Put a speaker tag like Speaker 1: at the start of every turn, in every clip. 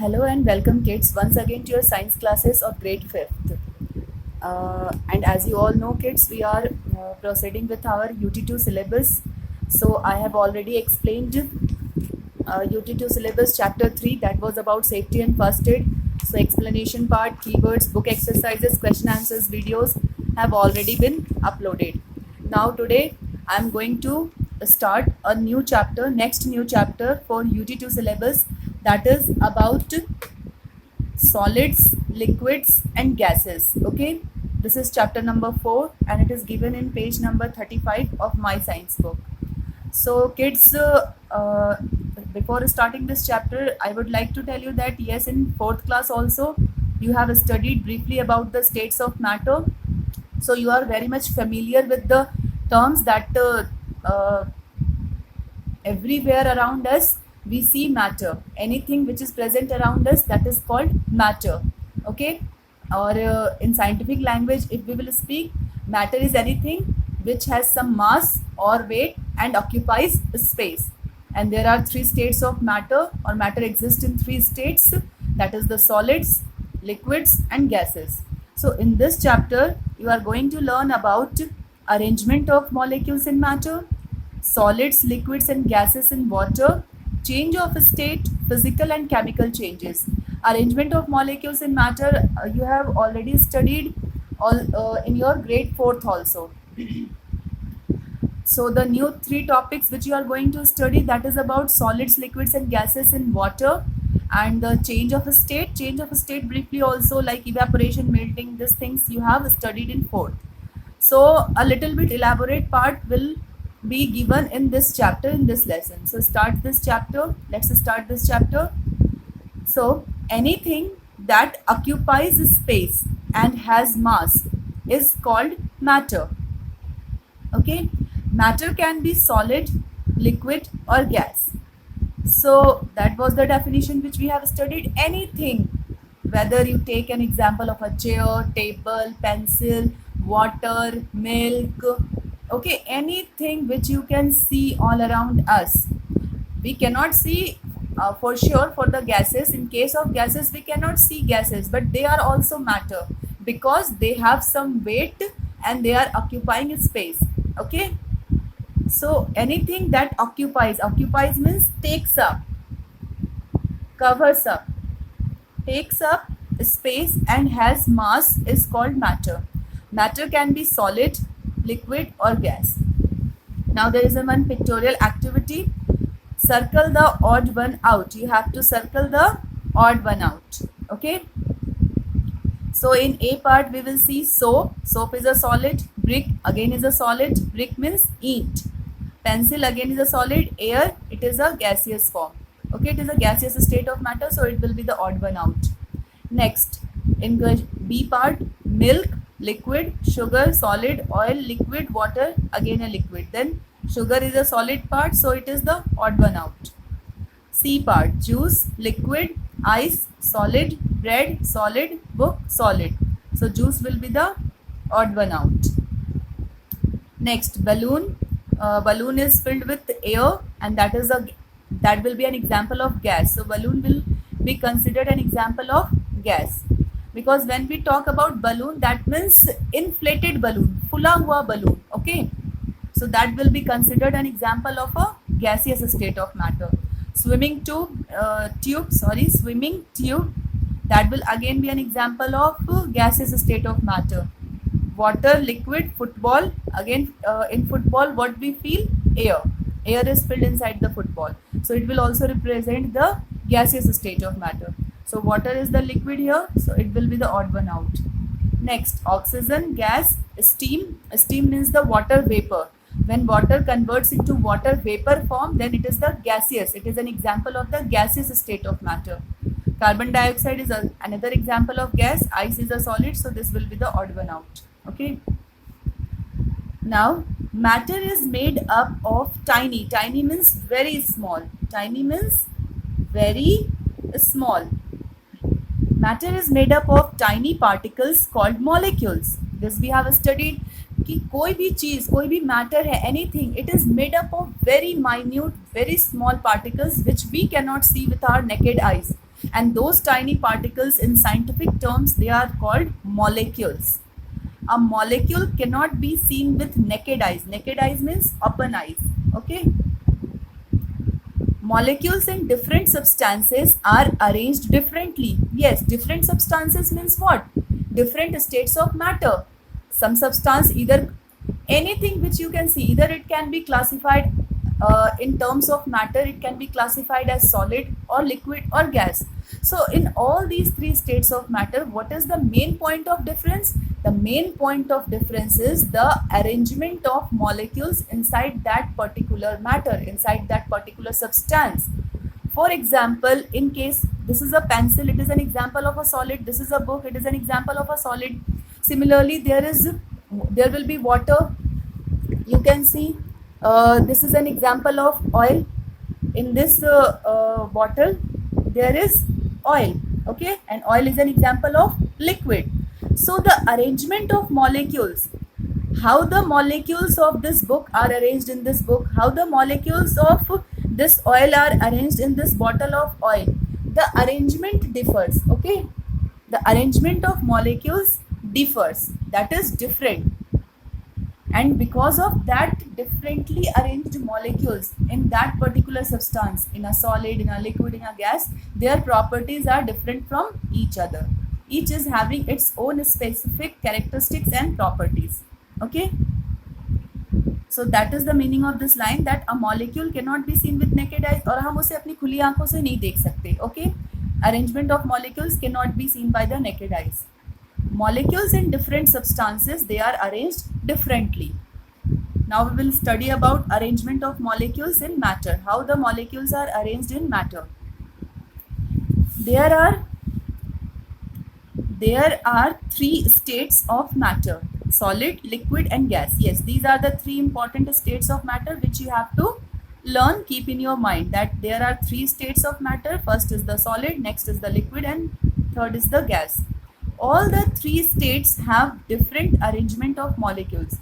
Speaker 1: Hello and welcome kids once again to your science classes of grade 5th. And as you all know kids, we are proceeding with our UT2 syllabus. So I have already explained UT2 syllabus chapter 3, that was about safety and first aid. So explanation part, keywords, book exercises, question answers videos have already been uploaded. Now today I am going to start a new chapter, next new chapter for UT2 syllabus, that is about solids, liquids and gases. Okay, this is chapter number 4 and it is given in page number 35 of my science book. So kids, before starting this chapter, I would like to tell you that yes, in 4th class also you have studied briefly about the states of matter. So you are very much familiar with the terms that everywhere around us we see matter. Anything which is present around us, that is called matter. Okay, or in scientific language if we will speak, matter is anything which has some mass or weight and occupies space. And there are 3 states of matter, or matter exists in 3 states, that is the solids, liquids and gases. So in this chapter you are going to learn about arrangement of molecules in matter, solids, liquids and gases in water, change of state, physical and chemical changes. Arrangement of molecules in matter you have already studied all in your grade 4th also. So the new 3 topics which you are going to study, that is about solids, liquids and gases in water, and the change of state briefly also, like evaporation, melting, these things you have studied in 4th. So a little bit elaborate part will be given in this chapter, in this lesson. So start this chapter. Let's start this chapter. So anything that occupies space and has mass is called matter. Okay, matter can be solid, liquid or gas. So that was the definition which we have studied. Anything, whether you take an example of a chair, table, pencil, water, milk, okay, anything which you can see all around us. We cannot see for sure for the gases. In case of gases we cannot see gases, but they are also matter because they have some weight and they are occupying space. Okay, so anything that occupies means takes up, covers up, takes up space and has mass is called matter. Matter can be solid, liquid or gas. Now there is a one pictorial activity. Circle the odd one out. You have to circle the odd one out. Okay. So in A part we will see soap. Soap is a solid. Brick again is a solid. Brick means eat. Pencil again is a solid. Air, it is a gaseous form. Okay, it is a gaseous state of matter, so it will be the odd one out. Next, in B part, milk, liquid, sugar, solid, oil, liquid, water, again a liquid. Then sugar is a solid part, so it is the odd one out. C part, juice, liquid, ice, solid, bread, solid, book, solid. So juice will be the odd one out. Next, balloon. Balloon is filled with air and that will be an example of gas. So balloon will be considered an example of gas, because when we talk about balloon, that means inflated balloon, fula hua balloon. Okay, so that will be considered an example of a gaseous state of matter. Swimming tube, swimming tube, that will again be an example of gaseous state of matter. Water, liquid, football, again in football what we feel? Air is filled inside the football, so it will also represent the gaseous state of matter. So water is the liquid here, so it will be the odd one out. Next, oxygen, gas, steam. Steam means the water vapor. When water converts into water vapor form, then it is the gaseous. It is an example of the gaseous state of matter. Carbon dioxide is another example of gas. Ice is a solid, so this will be the odd one out. Okay. Now, matter is made up of tiny. Tiny means very small. Tiny means very small. Matter is made up of tiny particles called molecules. This we have studied कि कोई भी चीज, कोई भी matter है, anything, it is made up of very minute, very small particles which we cannot see with our naked eyes. and those tiny particles, in scientific terms, they are called molecules. A molecule cannot be seen with naked eyes. Naked eyes means open eyes. Okay. Molecules in different substances are arranged differently. Yes, different substances means what? Different states of matter. Some substance, either anything which you can see, either it can be classified in terms of matter, it can be classified as solid or liquid or gas. So in all these three states of matter, what is the main point of difference? The main point of difference is the arrangement of molecules inside that particular matter, inside that particular substance. For example, in case this is a pencil, it is an example of a solid. This is a book, it is an example of a solid. Similarly, there will be water. You can see this is an example of oil. In this bottle, there is oil. Okay, and oil is an example of liquid. So the arrangement of molecules, how the molecules of this book are arranged in this book, how the molecules of this oil are arranged in this bottle of oil, the arrangement differs. Okay, the arrangement of molecules differs, that is different, and because of that differently arranged molecules in that particular substance, in a solid, in a liquid, in a gas, their properties are different from each other. Each is having its own specific characteristics and properties. Okay, so that is the meaning of this line, that a molecule cannot be seen with naked eyes, और हम उसे अपनी खुली आंखों से नहीं देख सकते. Okay, arrangement of molecules cannot be seen by the naked eyes. Molecules in different substances, they are arranged differently. Now we will study about arrangement of molecules in matter, how the molecules are arranged in matter. There are three states of matter: solid, liquid and gas. Yes, these are the three important states of matter which you have to learn. Keep in your mind that there are three states of matter. First is the solid, next is the liquid, and third is the gas. All the three states have different arrangement of molecules.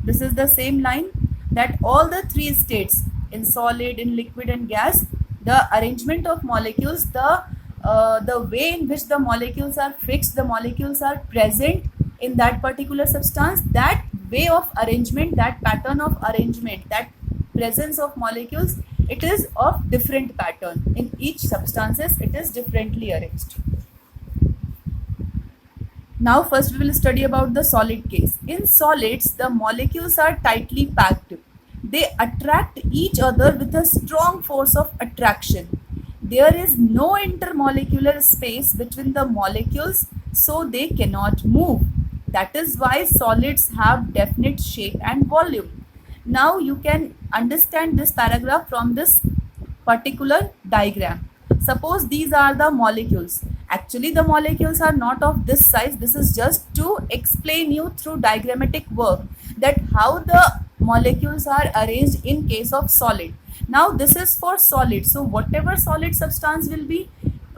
Speaker 1: This is the same line, that all the three states, in solid, in liquid and gas, the arrangement of molecules, the way in which the molecules are fixed, the molecules are present in that particular substance, that way of arrangement, that pattern of arrangement, that presence of molecules, it is of different pattern. In each substances, it is differently arranged. Now first we will study about the solid case. In solids, the molecules are tightly packed. They attract each other with a strong force of attraction. There is no intermolecular space between the molecules, so they cannot move. That is why solids have definite shape and volume. Now you can understand this paragraph from this particular diagram. Suppose these are the molecules. Actually, the molecules are not of this size. This is just to explain you through diagrammatic work that how the molecules are arranged in case of solid. Now this is for solid. So whatever solid substance will be,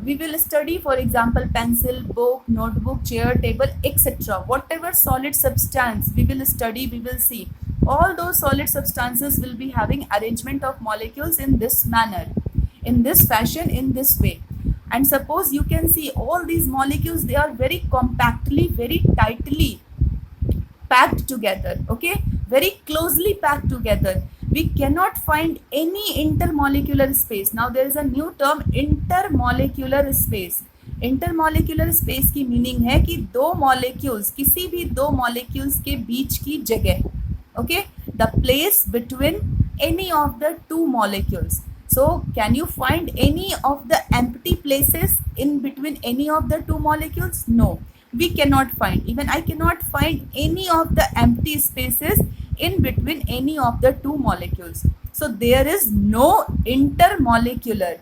Speaker 1: we will study, for example, pencil, book, notebook, chair, table, etc. Whatever solid substance we will study, we will see. All those solid substances will be having arrangement of molecules in this manner, in this fashion, in this way. And suppose you can see all these molecules, they are very compactly, very tightly packed together. Okay, very closely packed together. We cannot find any intermolecular space. Now there is a new term, intermolecular space. Intermolecular space की meaning है कि दो molecules, किसी भी दो molecules के बीच की जगह. Okay, the place between any of the two molecules. So can you find any of the empty places in between any of the two molecules? No, we cannot find. Even I cannot find any of the empty spaces in between any of the two molecules. So there is no intermolecular.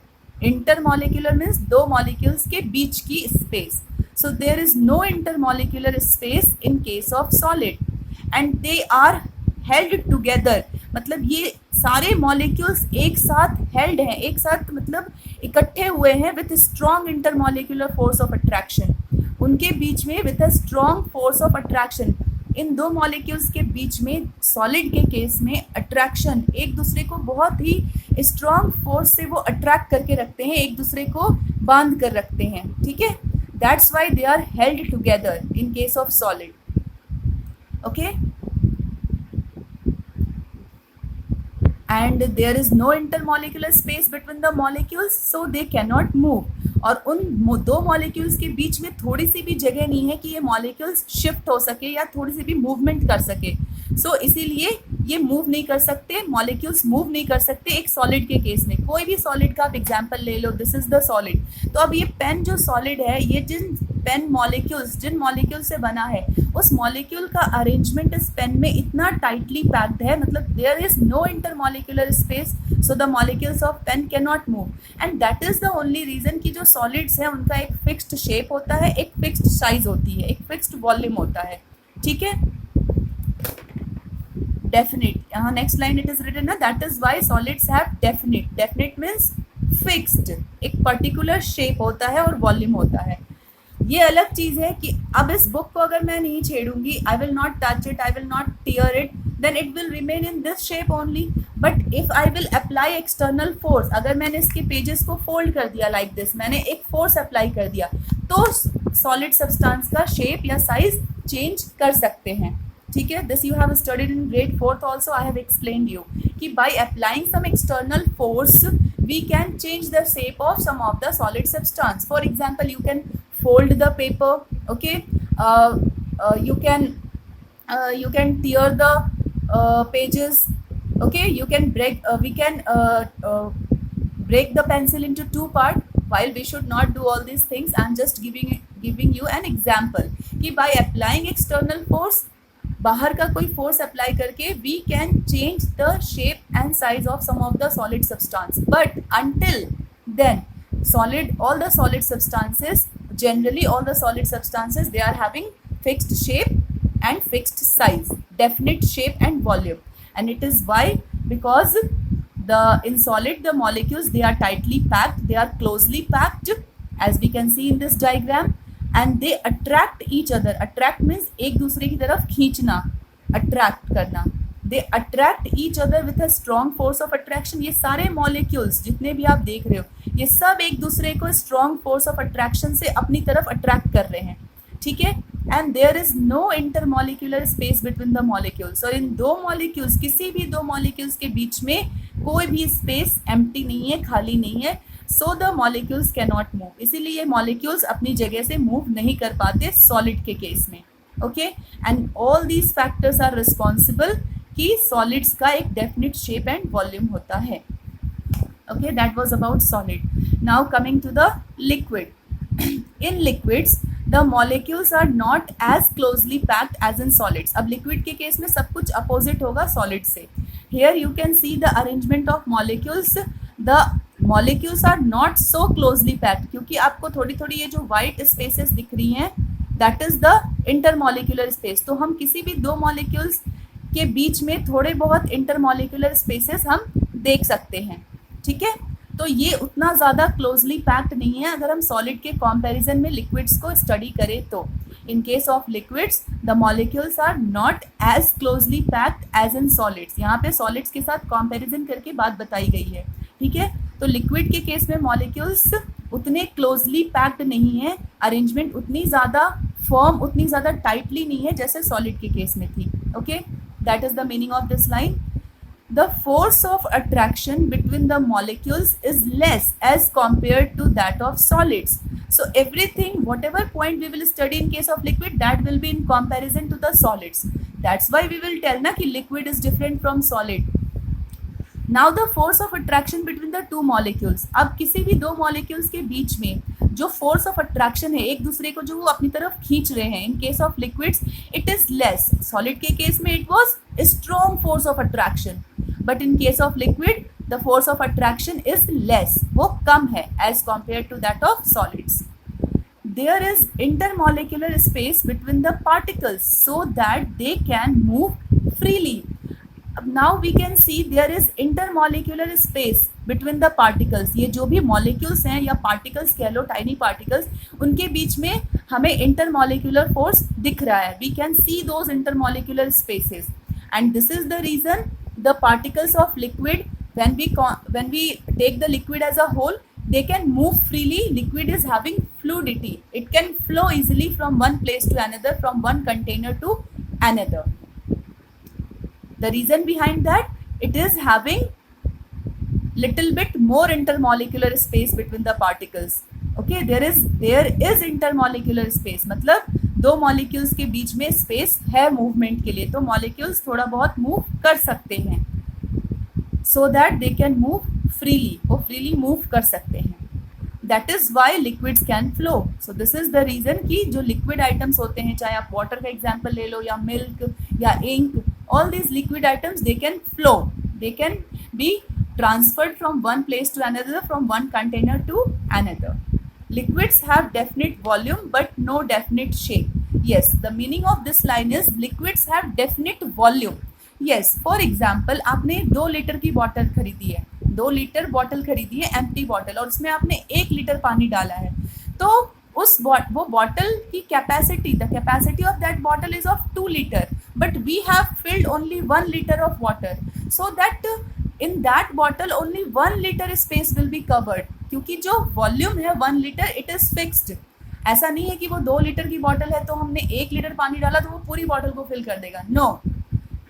Speaker 1: Intermolecular means दो molecules के बीच की space. So there is no intermolecular space in case of solid, and they are held together. मतलब ये सारे molecules एक साथ held हैं, एक साथ मतलब इकट्ठे हुए हैं with strong intermolecular force of attraction. उनके बीच में with a strong force of attraction, इन दो मॉलिक्यूल्स के बीच में सॉलिड के केस में अट्रैक्शन, एक दूसरे को बहुत ही स्ट्रॉन्ग फोर्स से वो अट्रैक्ट करके रखते हैं एक दूसरे को बांध कर रखते हैं, ठीक है. That's why they are held together in case of solid. Okay, and there is no intermolecular space between the molecules, so they cannot move. और उन दो मॉलिक्यूल्स के बीच में थोड़ी सी भी जगह नहीं है कि ये मॉलिक्यूल्स शिफ्ट हो सके या थोड़ी सी भी मूवमेंट कर सके. सो इसीलिए ये मूव नहीं कर सकते, मॉलिक्यूल्स मूव नहीं कर सकते एक सॉलिड के केस में. कोई भी सॉलिड का आप एग्जांपल ले लो, दिस इज द सॉलिड. तो अब ये पेन जो सॉलिड है, ये जिन पेन मॉलिक्यूल्स जिन मॉलिक्यूल से बना है, उस मॉलिक्यूल का अरेंजमेंट इस पेन में इतना टाइटली पैक्ड है, मतलब there is no intermolecular space, so the molecules of pen can not move. And that is the only reason कि जो सॉलिड्स हैं उनका एक फिक्स्ड शेप होता है, एक फिक्स्ड साइज होती है, एक फिक्स्ड वॉल्यूम होता है, ठीक है. डेफिनिट, यहाँ next line it is written ना, that is why solids have definite. Definite means fixed, एक पर्टिकुलर शेप होता है और वॉल्यूम होता है. ये अलग चीज है कि अब इस बुक को अगर मैं नहीं छेड़ूंगी, I will not touch it, I will not tear it, then it will remain in this shape only. But if I will apply external force, अगर मैंने इसके पेजेस को फोल्ड कर दिया लाइक दिस, मैंने एक फोर्स अप्लाई कर दिया, तो सॉलिड सब्सटेंस का शेप या साइज चेंज कर सकते हैं, ठीक है. This you have studied in grade 4th also, I have explained you कि by applying some external force we can change the shape of some of the solid substance. For example, you can fold the paper, okay, you can tear the pages, okay, you can break we can break the pencil into two parts. While we should not do all these things, I'm just giving you an example कि by applying external force, बाहर का कोई force apply करके we can change the shape and size of some of the solid substance. But until then solid, all the solid substances, generally all the solid substances, they are having fixed shape and fixed size, definite shape and volume. And it is why, because in solid the molecules, they are tightly packed, they are closely packed, as we can see in this diagram, and they attract each other. Attract means एक दूसरे की तरफ खींचना, attract करना. They attract each other with a strong force of attraction. ये सारे molecules जितने भी आप देख रहे हो, ये सब एक दूसरे को strong force of attraction से अपनी तरफ attract कर रहे हैं, ठीक है. And there is no intermolecular space between the molecules. और इन दो molecules, किसी भी दो molecules के बीच में कोई भी space empty नहीं है, खाली नहीं है. So the molecules cannot move. इसीलिए ये molecules अपनी जगह से move नहीं कर पाते solid के केस में, okay. And all these factors are responsible कि solids का एक definite shape and volume होता है, okay. That was about solid. Now coming to the liquid. In liquids, the molecules are not as closely packed as in solids. अब liquid के case में सब कुछ opposite होगा solid से. Here you can see the arrangement of molecules. The molecules are not so closely packed, क्योंकि आपको थोड़ी थोड़ी ये जो white spaces दिख रही हैं, that is the intermolecular space. तो हम किसी भी दो molecules के बीच में थोड़े बहुत intermolecular spaces हम देख सकते हैं, ठीक है. तो ये उतना ज़्यादा क्लोजली पैक्ड नहीं है अगर हम सॉलिड के कंपैरिजन में लिक्विड्स को स्टडी करें तो. In case of liquids the molecules are not as closely packed as in solids. यहाँ पे सॉलिड्स के साथ कंपैरिजन करके बात बताई गई है, ठीक है. तो लिक्विड के केस में मॉलिक्यूल्स उतने क्लोजली पैक्ड नहीं है, अरेंजमेंट उतनी ज़्यादा फर्म, उतनी ज़्यादा टाइटली नहीं है जैसे सॉलिड के केस में थी, okay. That is the meaning of this line. The force of attraction between the molecules is less as compared to that of solids. So everything, whatever point we will study in case of liquid, that will be in comparison to the solids. That's why we will tell na ki liquid is different from solid. Now the force of attraction between the two molecules. अब किसी भी दो molecules के बीच में जो force of attraction है, एक दूसरे को जो वो अपनी तरफ खींच रहे हैं, in case of liquids it is less. Solid के केस में it was a strong force of attraction. But in case of liquid, the force of attraction is less. वो कम है as compared to that of solids. There is intermolecular space between the particles so that they can move freely. Now we can see there is intermolecular space between the particles. ये जो भी molecules हैं या particles कह लो, tiny particles, उनके बीच में हमें intermolecular force दिख रहा है. We can see those intermolecular spaces, and this is the reason the particles of liquid, when we take the liquid as a whole, they can move freely. Liquid is having fluidity, it can flow easily from one place to another, from one container to another. The reason behind that, it is having little bit more intermolecular space between the particles. Okay, there is intermolecular space, मतलब दो molecules के बीच में space है movement के लिए, तो molecules थोड़ा बहुत मूव कर सकते हैं, so that they can move freely, वो फ्रीली मूव कर सकते हैं. That is why liquids can flow. So this is the reason कि जो लिक्विड आइटम्स होते हैं, चाहे आप वाटर का एग्जाम्पल ले लो या मिल्क या ink, all these liquid items, they can flow, they can be transferred from one place to another, from one container to another. Liquids have definite volume but no definite shape. Yes, the meaning of this line is liquids have definite volume. Yes, for example, आपने 2 litre की bottle खरीदी है, 2 litre bottle खरीदी है, empty bottle, और उसमें आपने 1 litre पानी डाला है, तो वो बॉटल की capacity, the capacity of that bottle is of 2 litre, but we have filled only 1 litre of water, so that in that bottle only 1 litre space will be covered, क्योंकि जो वॉल्यूम है 1 litre it is fixed. ऐसा नहीं है कि वो 2 litre की bottle है तो हमने 1 लीटर पानी डाला तो वो पूरी बॉटल को फिल कर देगा. No,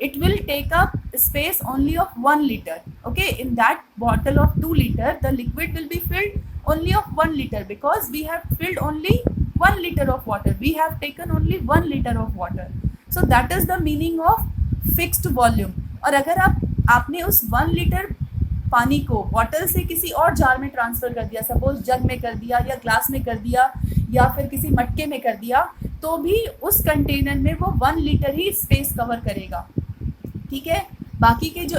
Speaker 1: it will take up space only of 1 liter. Okay, in that bottle of 2 liter, the liquid will be filled only of 1 liter, because we have filled only 1 liter of water. We have taken only 1 liter of water. So that is the meaning of fixed volume. और अगर आपने उस 1 litre पानी को bottle से किसी और jar में ट्रांसफर कर दिया, सपोज जग में कर दिया या ग्लास में कर दिया या फिर किसी मटके में कर दिया, तो भी उस कंटेनर में वो 1 लीटर ही स्पेस कवर करेगा. ठीक है, बाकी के जो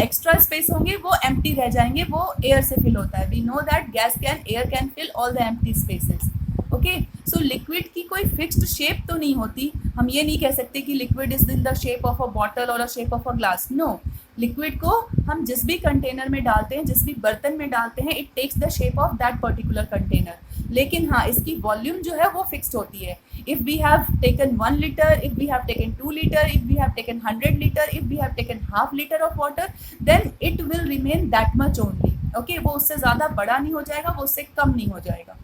Speaker 1: एक्स्ट्रा स्पेस होंगे वो एम्प्टी रह जाएंगे, वो एयर से फिल होता है. We know that gas can, air can fill all the empty spaces. Okay, so liquid की कोई फिक्स्ड शेप तो नहीं होती. हम ये नहीं कह सकते कि liquid is in the shape of a bottle और a shape of a glass. No, liquid को हम जिस भी कंटेनर में डालते हैं, जिस भी बर्तन में डालते हैं, it takes the shape of that particular container. लेकिन हाँ, इसकी वॉल्यूम जो है वो फिक्स्ड होती है. If we have taken 1 litre, if we have taken 2 litre, if we have taken 100 litre, if we have taken half litre of water, then it will remain that much only. Okay, वो उससे ज़्यादा बड़ा नहीं हो जाएगा, वो उससे कम नहीं हो जाएगा.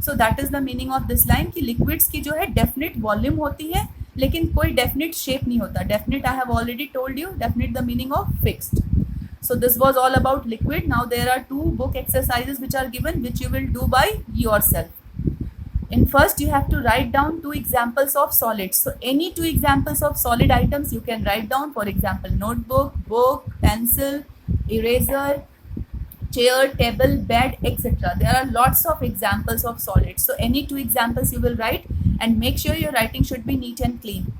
Speaker 1: सो that is the meaning of this line कि लिक्विड्स की जो है डेफिनेट वॉल्यूम होती है, लेकिन कोई डेफिनेट शेप नहीं होता. Definite, I have already told you, definite the meaning of fixed. So this was all about liquid. Now there are 2 book exercises which are given, which you will do by yourself. In first, you have to write down 2 examples of solids. So any 2 examples of solid items you can write down. For example, notebook, book, pencil, eraser, chair, table, bed, etc. There are lots of examples of solids. So any 2 examples you will write, and make sure your writing should be neat and clean.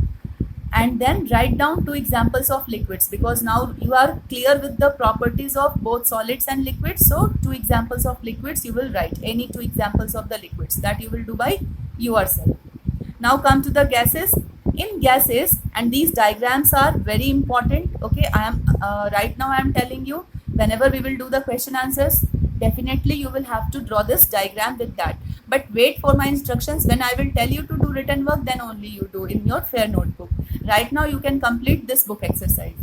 Speaker 1: And then write down 2 examples of liquids, because now you are clear with the properties of both solids and liquids. So 2 examples of liquids you will write, any 2 examples of the liquids, that you will do by yourself. Now come to the gases. In gases, and these diagrams are very important. Okay, I am right now I am telling you, whenever we will do the question answers, definitely you will have to draw this diagram with that. But wait for my instructions. When I will tell you to do written work, then only you do in your fair notebook. Right now you can complete this book exercise.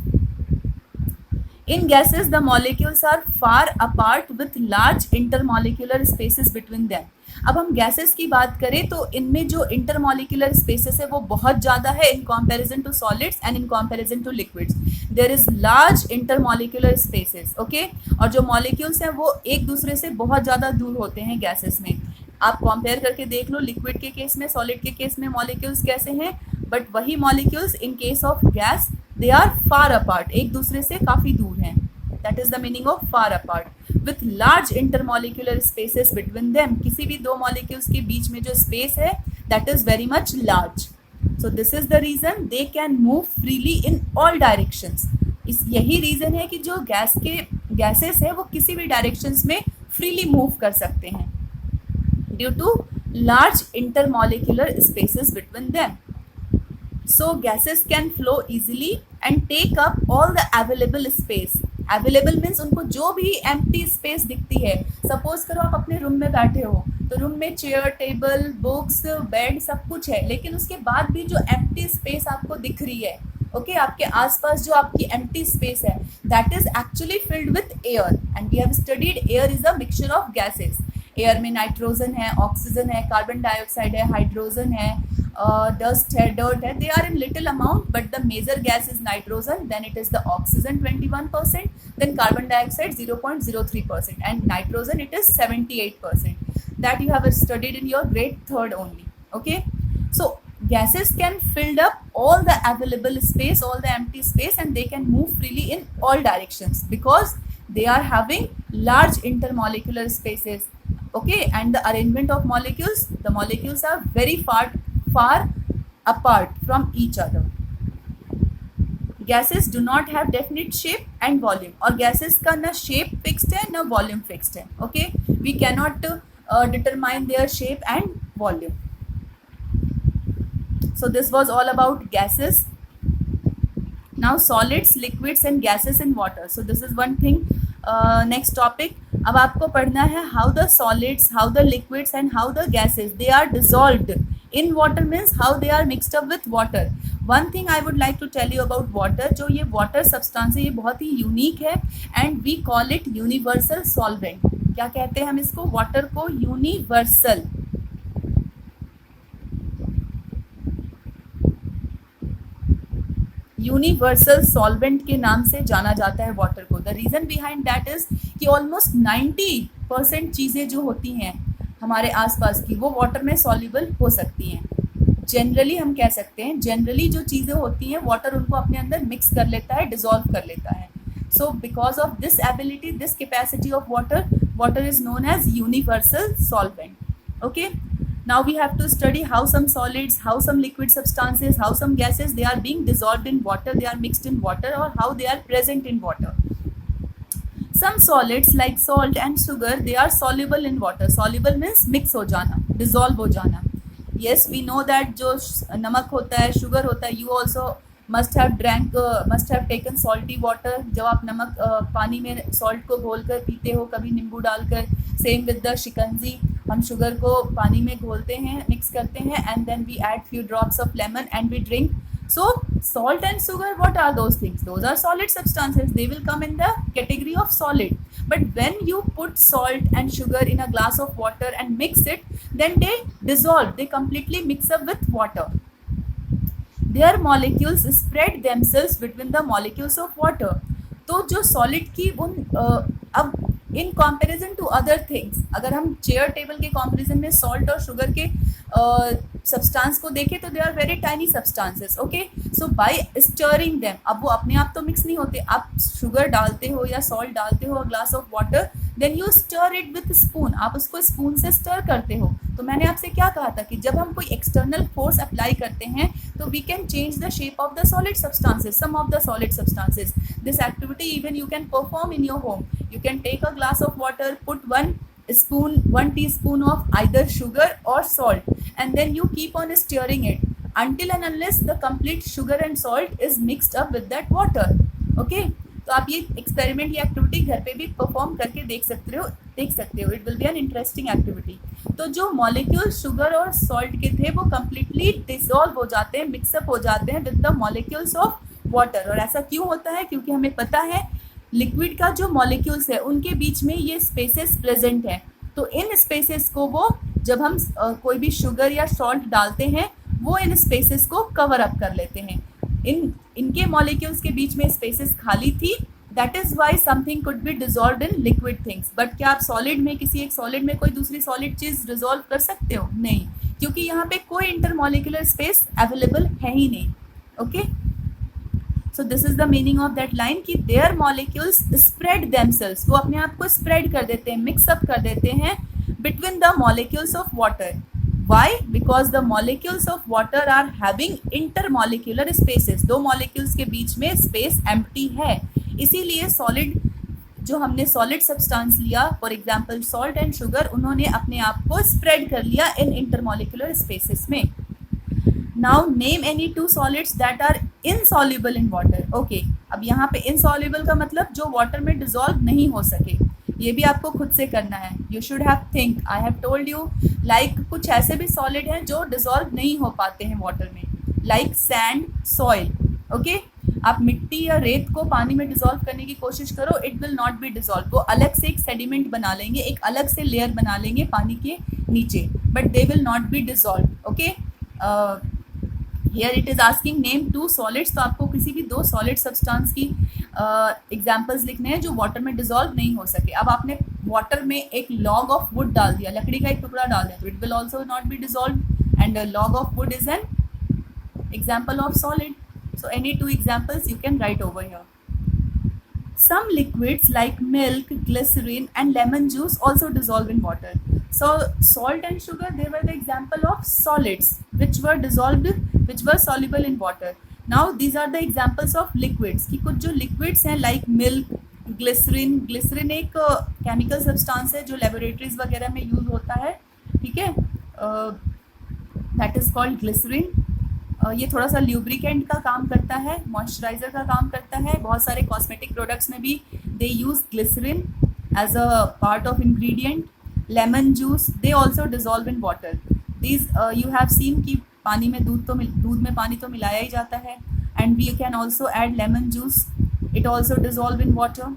Speaker 1: In gases, the molecules are far apart with large intermolecular spaces between them. अब हम gases की बात करें तो इनमें जो intermolecular spaces है वो बहुत ज़्यादा है in comparison to solids and in comparison to liquids. There is large intermolecular spaces. Okay, और जो मॉलिक्यूल्स हैं वो एक दूसरे से बहुत ज़्यादा दूर होते हैं गैसेस में. आप कंपेयर करके देख लो, लिक्विड के केस में, सॉलिड के केस में मॉलिक्यूल्स कैसे हैं, बट वही molecules in case of gas they are far apart, एक दूसरे से काफ़ी दूर हैं. That is the meaning of far apart. With large intermolecular spaces between them, किसी भी 2 मॉलिक्यूल्स के बीच में जो स्पेस है that is very much large. So this is the reason they can move freely in all directions. यही reason है कि जो गैसेस है वो किसी भी डायरेक्शंस में फ्रीली मूव कर सकते हैं due to large intermolecular spaces between them. So gases can flow easily and take up all the available space. Available means उनको जो भी empty space दिखती है. Suppose करो आप अपने रूम में बैठे हो तो रूम में चेयर, टेबल, बुक्स, बेड सब कुछ है, लेकिन उसके बाद भी जो empty space आपको दिख रही है ओके आपके आसपास जो आपकी एम्प्टी स्पेस है that is actually filled with air, and we have studied air is a mixture of gases. Air में नाइट्रोजन है, ऑक्सीजन है, कार्बन डाइऑक्साइड है, हाइड्रोजन है, डस्ट है, डर्ट है. They are in little amount but the major gas is nitrogen, then it is the oxygen 21%, then carbon dioxide 0.03%, and nitrogen it is 78%. That you have studied in your grade 3rd only. Okay, so gases can fill up all the available space, all the empty space, and they can move freely in all directions because they are having large intermolecular spaces. Okay, and the arrangement of molecules, the molecules are very far apart from each other. Gases do not have definite shape and volume, और gases का ना shape fixed है ना volume fixed है. Okay, we cannot determine their shape and volume. So this was all about gases. Now solids, liquids and gases in water. So this is one thing. Next topic. अब आपको पढ़ना है how the solids, how the liquids and how the gases they are dissolved in water, means how they are mixed up with water. One thing I would like to tell you about water, जो ये water substance है ये बहुत ही unique है and we call it universal solvent. क्या कहते हैं हम इसको? water को universal. यूनिवर्सल सॉल्वेंट के नाम से जाना जाता है वाटर को. The reason behind that is कि ऑलमोस्ट 90% चीज़ें जो होती हैं हमारे आसपास की वो वाटर में सॉल्युबल हो सकती हैं. जनरली हम कह सकते हैं जनरली जो चीज़ें होती हैं वाटर उनको अपने अंदर मिक्स कर लेता है, डिजॉल्व कर लेता है. So because of this ability, this capacity of water, water is known as universal solvent. Okay, now we have to study how some solids, how some liquid substances, how some gases they are being dissolved in water, they are mixed in water, or how they are present in water. Some solids like salt and sugar they are soluble in water. Soluble means mix हो जाना, dissolve हो जाना. Yes, we know that जो नमक होता है, sugar होता है, you also must have taken salty water. जब आप नमक पानी में salt को घोल कर पीते हो, कभी नींबू डालकर. सेम विद द शिकंजी, हम शुगर को पानी में घोलते हैं, मिक्स करते हैं, and then we add few drops of lemon and we drink. So salt and sugar, what are those things? Those are solid substances. They will come in the category of solid. But when you put salt and sugar in a glass of water and mix it, then they dissolve. They completely mix up with water. Their molecules spread themselves between the molecules of water. तो जो solid की उन अब in comparison to other things, अगर हम chair table के comparison में salt और शुगर के सब्सटेंस को देखें तो they are very tiny substances. Okay, so by stirring them, अब वो अपने आप तो मिक्स नहीं होते. आप शुगर डालते हो या सॉल्ट डालते हो, a glass of water, then you stir it with spoon, आप उसको स्पून से स्टर करते हो. तो मैंने आपसे क्या कहा था कि जब हम कोई एक्सटर्नल फोर्स अप्लाई करते हैं तो we can change the shape of the solid substances, some of the solid substances. This activity even you can perform in your home. You can take a glass of water, put 1 teaspoon of either sugar or salt, and then you keep on stirring it until and unless the complete sugar and salt is mixed up with that water. Okay, तो आप ये experiment, ये activity घर पे भी perform करके देख सकते हो. It will be an interesting activity. तो जो मॉलिक्यूल शुगर और सॉल्ट के थे वो कम्प्लीटली डिसॉल्व हो जाते हैं, मिक्सअप हो जाते हैं with the molecules of water. और ऐसा क्यों होता है? क्योंकि हमें पता है लिक्विड का जो मॉलिक्यूल्स है उनके बीच में ये स्पेसेस प्रेजेंट है. तो इन स्पेसेस को वो जब हम कोई भी शुगर या सॉल्ट डालते हैं वो इन स्पेसेस को कवर अप कर लेते हैं. इनके मॉलिक्यूल्स के बीच में स्पेसेस खाली थी. That is Y something could be dissolve in liquid things. But क्या आप सॉलिड में, किसी एक सॉलिड में कोई दूसरी सॉलिड चीज डिजॉल्व कर सकते हो? नहीं, क्योंकि यहाँ पे कोई इंटरमॉलिक्यूलर स्पेस अवेलेबल है ही नहीं. Okay, so this is the meaning of that line कि देयर मॉलिक्यूल्स स्प्रेड देमसेल्व्स, वो अपने आप को स्प्रेड कर देते हैं, मिक्सअप कर देते हैं between the molecules of water. Why? Because the molecules of water are having intermolecular spaces. दो मॉलिक्यूल्स के बीच में स्पेस एम्प्टी है. इसीलिए सॉलिड, जो हमने सॉलिड सब्सटेंस लिया, for example salt and sugar, उन्होंने अपने आप को स्प्रेड कर लिया इन इंटरमॉलिक्यूलर स्पेसेस में. Now name any two solids that are insoluble in water. Okay, अब यहाँ पे इनसॉल्युबल का मतलब जो वाटर में डिजॉल्व नहीं हो सके. ये भी आपको खुद से करना है. You should have think. I have told you like कुछ ऐसे भी सॉलिड हैं जो डिजॉल्व नहीं हो पाते हैं वाटर में, लाइक सैंड, सॉइल. ओके आप मिट्टी या रेत को पानी में डिसॉल्व करने की कोशिश करो, it will not be dissolve. वो अलग से एक सेडिमेंट बना लेंगे, एक अलग से लेयर बना लेंगे पानी के नीचे, but they will not be dissolve. Okay here it is asking name 2 solids, तो आपको किसी भी 2 सॉलिड सब्सटेंस की एग्जाम्पल्स लिखने हैं जो वाटर में डिसॉल्व नहीं हो सके। अब आपने वाटर में एक लॉग ऑफ वुड डाल दिया, लकड़ी का एक टुकड़ा डाल दिया, तो it will also not be dissolve, and log of would is an example of solid. So any 2 examples you can write over here. Some liquids like milk, glycerin and lemon juice also dissolve in water. So salt and sugar, they were the example of solids which were dissolved, which were soluble in water. Now these are the examples of liquids कि कुछ जो liquids हैं like milk, glycerin एक chemical substance है जो laboratories वगैरह में use होता है, ठीक है, that is called glycerin. ये थोड़ा सा ल्यूब्रिकेंट का काम करता है, मॉइस्चराइजर का काम करता है, बहुत सारे कॉस्मेटिक प्रोडक्ट्स में भी they use glycerine as a part of ingredient. Lemon juice, they also dissolve in water. These you have seen कि पानी में दूध में पानी तो मिलाया ही जाता है, and we can also add lemon juice, it also dissolve in water.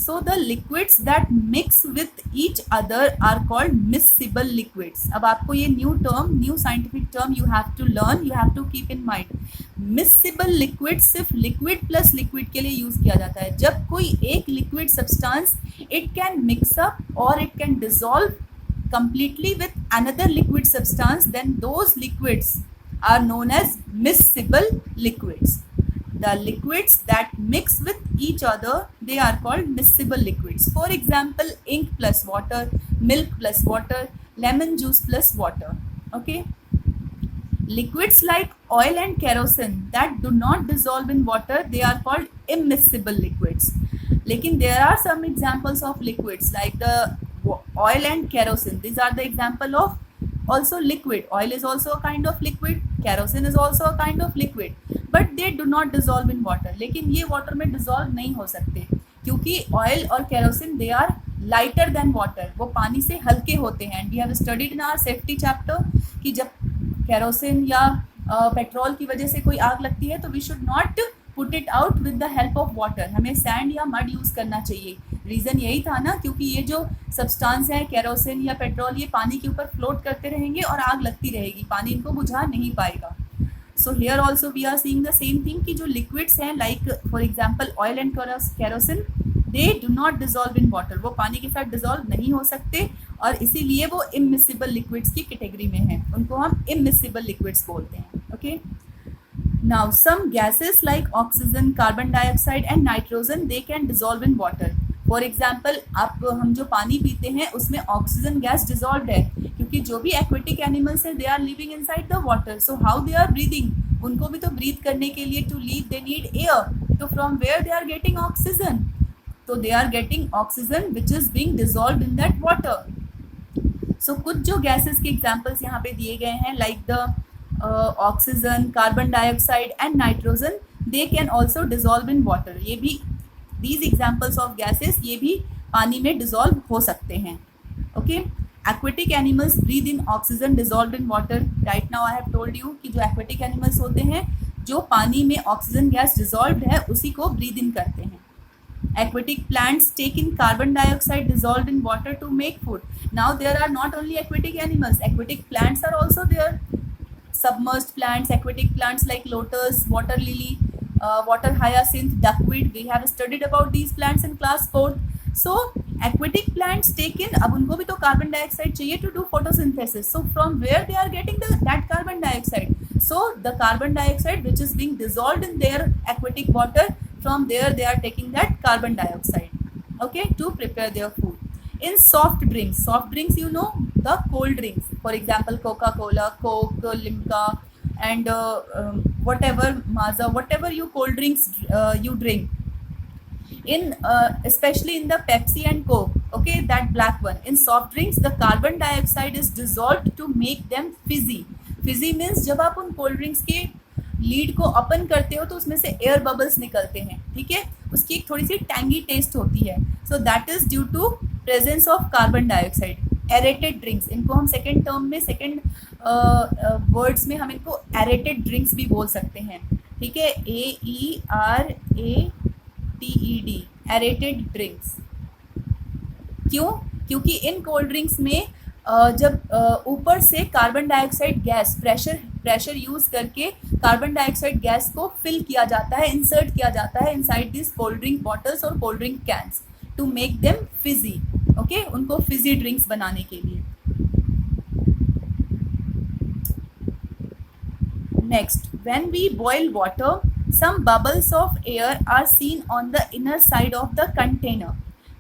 Speaker 1: So the liquids that mix with each other are called miscible liquids. अब आपको ये new scientific term you have to learn, you have to keep in mind. Miscible liquids सिर्फ liquid plus liquid के लिए use किया जाता है. जब कोई एक liquid substance it can mix up or it can dissolve completely with another liquid substance, then those liquids are known as miscible liquids. The liquids that mix with each other, they are called miscible liquids. For example, ink plus water, milk plus water, lemon juice plus water. Okay. Liquids like oil and kerosene that do not dissolve in water, they are called immiscible liquids. Lekin there are some examples of liquids like the oil and kerosene. These are the example of also liquid. Oil is also a kind of liquid, kerosene is also a kind of liquid, but they do not dissolve in water. लेकिन ये water में dissolve नहीं हो सकते क्योंकि oil और kerosene they are lighter than water. वो पानी से हल्के होते हैं. And we have studied in our safety chapter कि जब kerosene या पेट्रोल की वजह से कोई आग लगती है तो we should not put it out with the help of water. हमें sand या mud यूज करना चाहिए. रीज़न यही था ना, क्योंकि ये जो सब्सटेंस है केरोसिन या पेट्रोल, ये पानी के ऊपर फ्लोट करते रहेंगे और आग लगती रहेगी, पानी इनको बुझा नहीं पाएगा. So here also we are seeing the same thing कि जो लिक्विड्स हैं like for example oil and kerosene, they do not dissolve in water. वो पानी के साथ डिजॉल्व नहीं हो सकते और इसीलिए वो इमिसिबल लिक्विड्स की कैटेगरी में हैं. उनको हम इमिसिबल लिक्विड्स बोलते हैं. Okay. Now some gases like oxygen, carbon dioxide and nitrogen, they can dissolve in water. For example, आप हम जो पानी पीते हैं उसमें ऑक्सीजन गैस डिजॉल्व है क्योंकि जो भी एक्वेटिक एनिमल्स हैं they are living inside the water. So how they are breathing, उनको भी तो ब्रीथ करने के लिए to live they need air. तो from where they are getting oxygen, तो they are getting oxygen which is being dissolved in that water. So कुछ जो गैसेस के एग्जाम्पल्स यहाँ पे दिए गए हैं like the oxygen, carbon dioxide and nitrogen, they can also dissolve in water. ये भी these examples of gases, ये भी पानी में डिजॉल्व हो सकते हैं. Okay. Aquatic animals breathe in oxygen dissolve in water. Right now I have told you कि जो एक्वेटिक एनिमल्स होते हैं जो पानी में ऑक्सीजन गैस डिजॉल्व है उसी को ब्रीद इन करते हैं. Aquatic plants take in carbon dioxide dissolved in water to make food. Now there are not only aquatic animals, aquatic plants are also there. Submerged plants, aquatic plants like lotus, water lily, water hyacinth, duckweed. We have studied about these plants in class 4th. So aquatic plants take in, अब उनको भी तो carbon dioxide चाहिए to do photosynthesis. So from where they are getting that carbon dioxide? So the carbon dioxide which is being dissolved in their aquatic water, from there they are taking that carbon dioxide, okay, to prepare their food. In soft drinks you know, the cold drinks, for example Coca-Cola, Coke, Limca and whatever Maaza, whatever you cold drinks you drink, in especially in the Pepsi and Coke, okay, that black one. In soft drinks the carbon dioxide is dissolved to make them fizzy. Fizzy means जब आप उन cold drinks के lead को open करते हो तो उसमें से एयर बबल्स निकलते हैं, ठीक है, उसकी एक थोड़ी सी टैंगी टेस्ट होती है. So that is due to presence of carbon dioxide. Aerated drinks, इनको हम सेकेंड वर्ड्स में हम इनको एरेटेड ड्रिंक्स भी बोल सकते हैं, ठीक है, AERATED, एरेटेड ड्रिंक्स। क्यों? क्योंकि इन कोल्ड ड्रिंक्स में जब ऊपर से carbon dioxide gas, pressure use करके कार्बन डाइऑक्साइड गैस को फिल किया जाता है, इंसर्ट किया जाता है inside this cold drink bottles और cold drink cans to make them fizzy. Okay, उनको फिजी ड्रिंक्स बनाने के लिए। Next, when we boil water, some bubbles of air are seen on the inner side of the container.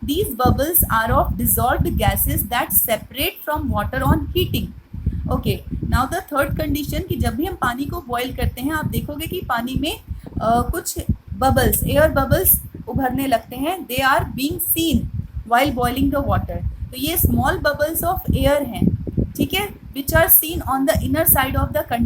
Speaker 1: These bubbles are of dissolved gases that separate from water on heating. Okay, now the third condition कि जब भी हम पानी को boil करते हैं आप देखोगे कि पानी में कुछ बबल्स, एयर बबल्स उभरने लगते हैं। They are being seen while boiling the water. तो ये स्मॉल बबल्स ऑफ एयर हैं, ठीक है, which are seen on the inner side of the container.